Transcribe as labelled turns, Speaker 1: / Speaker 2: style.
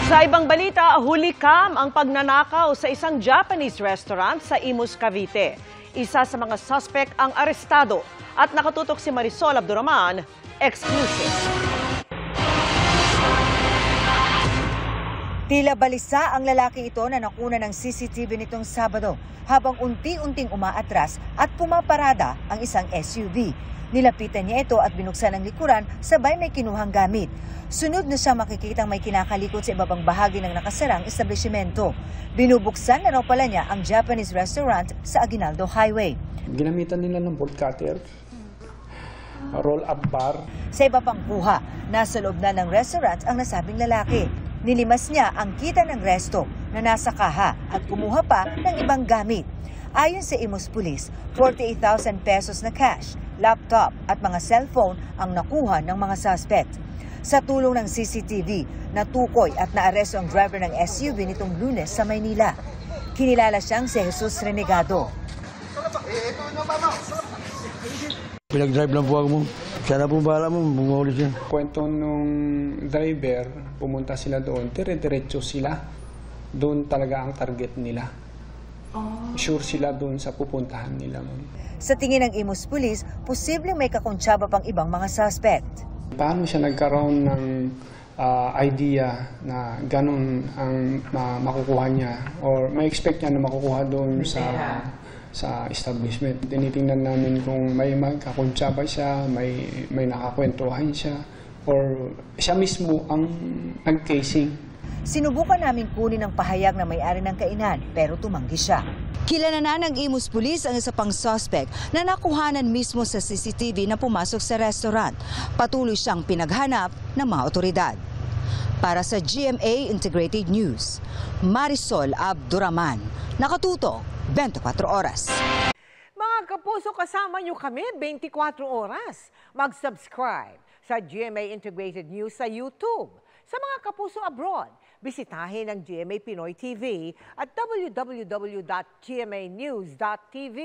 Speaker 1: Sa ibang balita, hulikam ang pagnanakaw sa isang Japanese restaurant sa Imus, Cavite. Isa sa mga suspect ang arestado at nakatutok si Marisol Abduraman, exclusive.
Speaker 2: Tila balisa ang lalaki ito na nakuna ng CCTV nitong Sabado habang unti-unting umaatras at pumaparada ang isang SUV. Nilapitan niya ito at binuksan ang likuran sabay may kinuhang gamit. Sunod na siya makikitang may kinakalikot sa ibabang bahagi ng nakasarang establishmento. Binubuksan na raw pala niya ang Japanese restaurant sa Aguinaldo Highway.
Speaker 3: Ginamitan nila ng bolt cutter, roll-up bar.
Speaker 2: Sa iba pang kuha, nasa loob na ng restaurant ang nasabing lalaki. Nilimas niya ang kita ng resto na nasa kaha at kumuha pa ng ibang gamit. Ayon sa Imus Police, 48,000 pesos na cash, laptop at mga cellphone ang nakuha ng mga suspect. Sa tulong ng CCTV, natukoy at naaresto ang driver ng SUV nitong Lunes sa Maynila. Kinilala siyang si Jesus Renegado.
Speaker 4: Pinag-drive lang po ako mo. Sana po bahala mo, bumuli siya.
Speaker 3: Kwento nung driver, pumunta sila doon, dire-diretso sila. Doon talaga ang target nila. Sure sila doon sa pupuntahan nila.
Speaker 2: Sa tingin ng Imus Police, posibleng may kakuntsaba pang ibang mga suspect.
Speaker 3: Paano siya nagkaroon ng idea na ganun ang makukuha niya or may expect niya na makukuha doon sa establishment. Tinitingnan namin kung may magkakuntsaba siya, may nakakwentuhan siya, or siya mismo ang nag-casing.
Speaker 2: Sinubukan namin kunin ang pahayag na may-ari ng kainan pero tumanggi siya. Kilala na ng Imus Police ang isa pang suspect na nakuhanan mismo sa CCTV na pumasok sa restaurant. Patuloy siyang pinaghanap ng mga otoridad. Para sa GMA Integrated News, Marisol Abduraman, nakatutok 24 oras.
Speaker 5: Mga kapuso, kasama nyo kami 24 oras. Mag-subscribe sa GMA Integrated News sa YouTube. Sa mga kapuso abroad, bisitahin ang GMA Pinoy TV at www.gmanews.tv.